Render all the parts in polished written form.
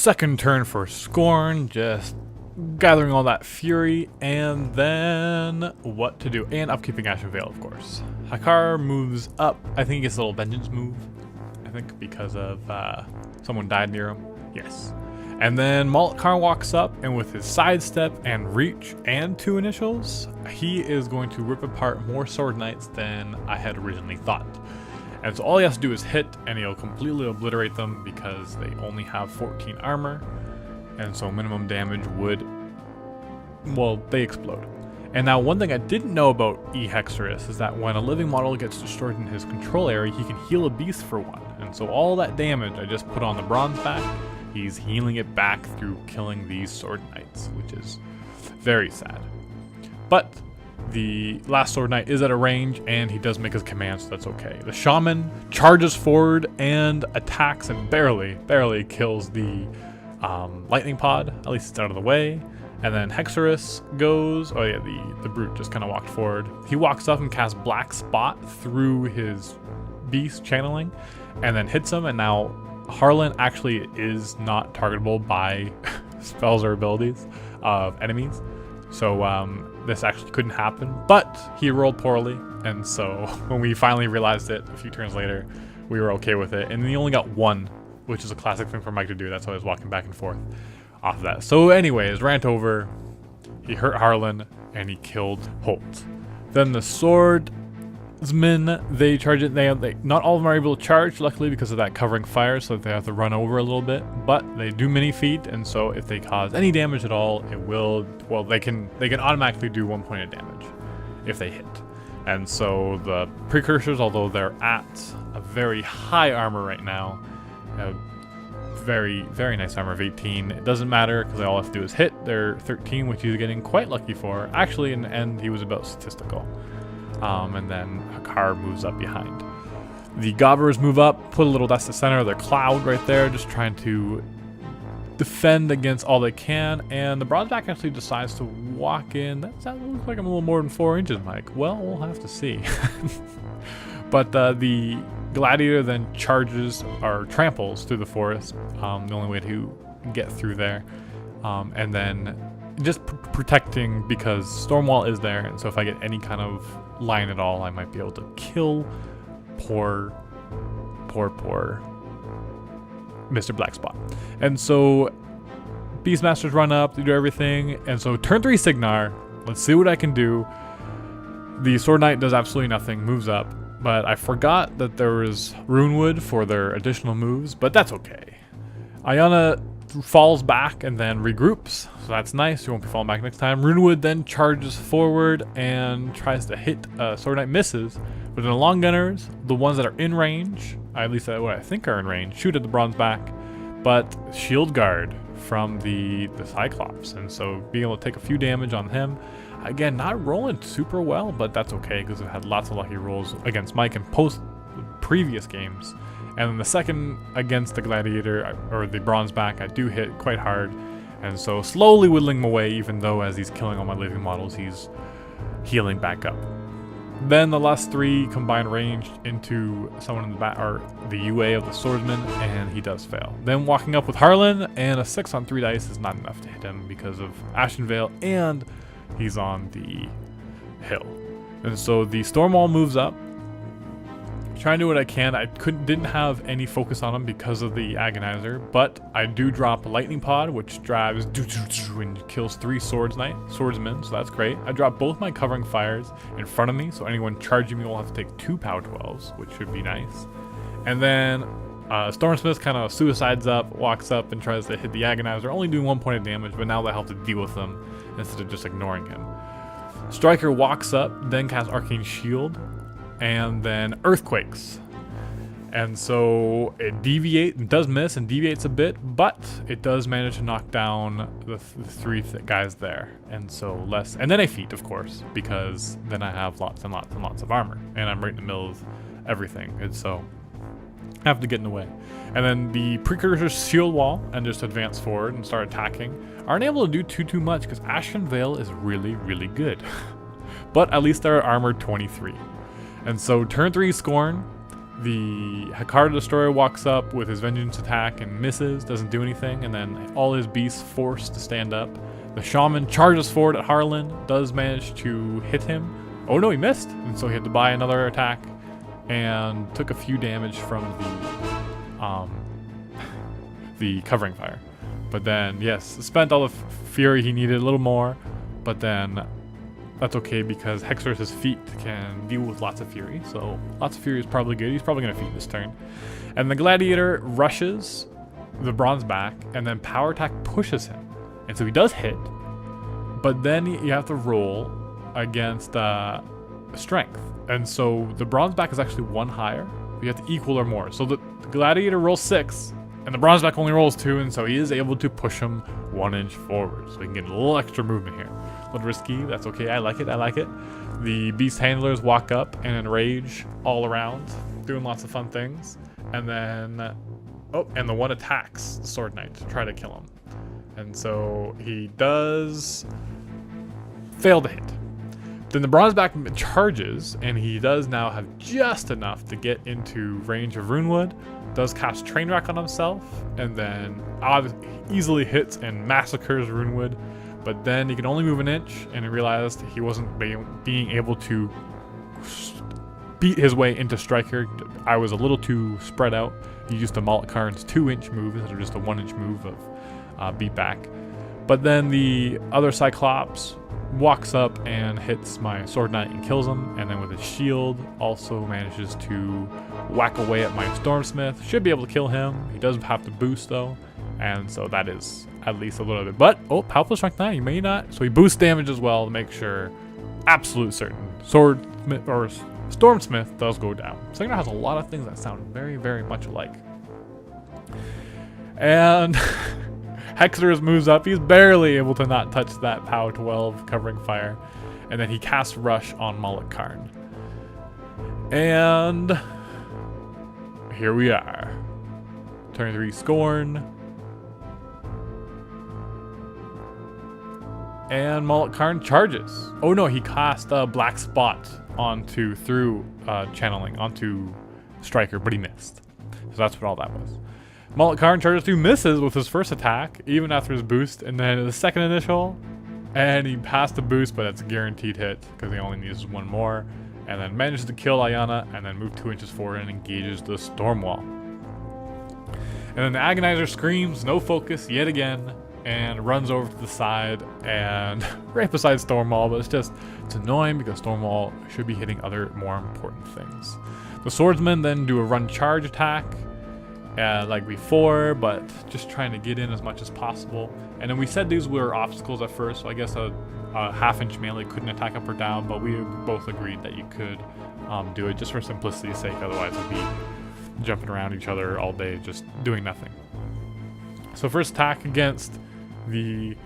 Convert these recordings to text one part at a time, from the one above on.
Second turn for Scorn, just gathering all that fury, and then what to do, and upkeeping Ashen Veil, of course. Hakar moves up. I think he gets a little vengeance move, I think because of someone died near him. Yes. And then Molar walks up, and with his sidestep and reach and 2 initials, he is going to rip apart more Sword Knights than I had originally thought. And so all he has to do is hit, and he'll completely obliterate them because they only have 14 armor. And so minimum damage would, well, they explode. And now one thing I didn't know about Hexus is that when a living model gets destroyed in his control area, he can heal a beast for 1. And so all that damage I just put on the Bronzeback, he's healing it back through killing these Sword Knights, which is very sad. But the last Sword Knight is at a range, and he does make his command, so that's okay. The Shaman charges forward and attacks and barely kills the lightning pod. At least it's out of the way. And then Hexus goes, oh yeah, the brute just kind of walked forward. He walks up and casts Black Spot through his beast channeling, and then hits him, and now Harlan actually is not targetable by spells or abilities of enemies. So this actually couldn't happen, but he rolled poorly, and so when we finally realized it a few turns later, we were okay with it. And he only got 1, which is a classic thing for Mike to do. That's why I was walking back and forth off of that. So anyways, rant over. He hurt Harlan, and he killed Holt. Then the Swordmen, they charge it. They not all of them are able to charge, luckily, because of that covering fire, so they have to run over a little bit. But they do mini feet, and so if they cause any damage at all, it will. Well, they can automatically do 1 point of damage if they hit. And so the precursors, although they're at a very high armor right now, very nice armor of 18. It doesn't matter because all I have to do is hit. They're 13, which he's getting quite lucky for. Actually, in the end, he was about statistical. And then Hakar moves up behind. The Gobblers move up, put a little dust to center of their cloud right there, just trying to defend against all they can. And the Bronzeback actually decides to walk in. That looks like I'm a little more than 4 inches, Mike. Well, we'll have to see. But the Gladiator then charges or tramples through the forest. The only way to get through there. And then just protecting because Stormwall is there, and so if I get any kind of line at all, I might be able to kill poor Mr. Blackspot. And so Beastmasters run up, they do everything, and so turn 3 Cygnar. Let's see what I can do. The Sword Knight does absolutely nothing, moves up, but I forgot that there was Runewood for their additional moves, but that's okay. Ayana falls back and then regroups, so that's nice. You won't be falling back next time. Runewood then charges forward and tries to hit Sword Knight, misses, but in the long gunners, the ones that are in range, at least what I think are in range, shoot at the Bronzeback, but shield guard from the Cyclops, and so being able to take a few damage on him. Again, not rolling super well, but that's okay because I've had lots of lucky rolls against Mike in previous games. And then the second against the Gladiator, or the Bronzeback, I do hit quite hard. And so slowly whittling him away, even though as he's killing all my living models, he's healing back up. Then the last 3 combine ranged into someone in the back, or the UA of the Swordsman, and he does fail. Then walking up with Harlan, and a 6 on 3 dice is not enough to hit him because of Ashen Veil, and he's on the hill. And so the Stormwall moves up. Trying to do what I can. I didn't have any focus on him because of the agonizer, but I do drop a lightning pod, which drives and kills 3 swordsmen, so that's great. I drop both my covering fires in front of me, so anyone charging me will have to take 2 power 12s, which should be nice. And then Stormsmith kind of suicides up, walks up, and tries to hit the agonizer, only doing 1 point of damage, but now they have to deal with him instead of just ignoring him. Striker walks up, then casts Arcane Shield, and then Earthquakes. And so it does miss and deviates a bit, but it does manage to knock down the 3 guys there. And so and then a feat, of course, because then I have lots and lots and lots of armor, and I'm right in the middle of everything. And so I have to get in the way. And then the Precursors shield wall and just advance forward and start attacking. Aren't able to do too much because Ashen Veil is really good. But at least they're armored 23. And so turn 3 Scorn, The Hakar Destroyer walks up with his Vengeance attack and misses, doesn't do anything, and then all his beasts forced to stand up. The Shaman charges forward at Harlan, does manage to hit him. Oh no, he missed, and so he had to buy another attack and took a few damage from the covering fire. But then, yes, spent all the fury he needed, a little more, but then that's okay because Hexer's feet can deal with lots of fury, so lots of fury is probably good. He's probably going to feed this turn. And the Gladiator rushes the Bronzeback, and then power attack pushes him. And so he does hit, but then you have to roll against strength. And so the Bronzeback is actually 1 higher. You have to equal or more. So the Gladiator rolls 6, and the Bronzeback only rolls 2, and so he is able to push him 1 inch forward. So he can get a little extra movement here. A little risky, that's okay, I like it, I like it. The Beast Handlers walk up and enrage all around, doing lots of fun things. And then, oh, and the one attacks the Sword Knight to try to kill him. And so he does fail to hit. Then the Bronzeback charges, and he does now have just enough to get into range of Runewood. Does cast Trainwreck on himself, and then easily hits and massacres Runewood. But then he can only move 1 inch, and he realized he wasn't being able to beat his way into Striker. I was a little too spread out. He used a Malakkarn's 2-inch move instead of just a 1-inch move of beat back. But then the other Cyclops walks up and hits my Sword Knight and kills him, and then with his shield also manages to whack away at my Stormsmith. Should be able to kill him. He does have to boost though, and so that is at least a little bit. But oh, powerful strength 9, he may not. So he boosts damage as well to make sure, absolute certain, Swordsmith or Stormsmith does go down. Cygnar has a lot of things that sound very, very much alike. And Hexer moves up. He's barely able to not touch that POW 12 covering fire. And then he casts Rush on Malakkarn. And here we are. Turn 3 Scorn. And Malakkarn charges. Oh no, he cast a black spot through channeling onto Striker, but he missed. So that's what all that was. Malakkarn charges through, misses with his first attack, even after his boost, and then his second initial, and he passed the boost, but it's a guaranteed hit because he only needs 1 more, and then manages to kill Ayana, and then move 2 inches forward and engages the storm wall. And then the Agonizer screams, no focus yet again, and runs over to the side and right beside Stormwall, but it's annoying because Stormwall should be hitting other more important things. The Swordsmen then do a run charge attack like before, but just trying to get in as much as possible. And then we said these were obstacles at first, so I guess a half-inch melee couldn't attack up or down, but we both agreed that you could do it just for simplicity's sake, otherwise it'd be jumping around each other all day just doing nothing. So first attack against the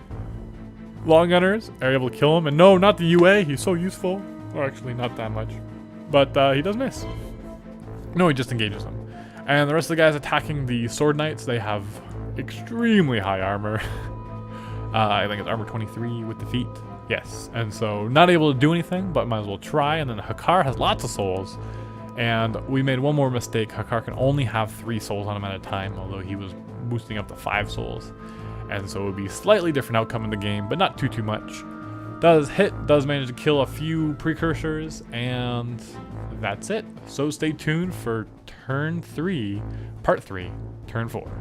Long Gunners, are able to kill him, and no, not the UA, he's so useful, or actually not that much, but he does miss. No, he just engages them. And the rest of the guys attacking the Sword Knights, they have extremely high armor. I think it's armor 23 with the feet. Yes, and so not able to do anything, but might as well try. And then Hakar has lots of souls. And we made one more mistake. Hakar can only have 3 souls on him at a time, although he was boosting up to 5 souls. And so it would be a slightly different outcome in the game, but not too much. Does hit, does manage to kill a few precursors, and that's it. So stay tuned for turn 3, part 3, turn 4.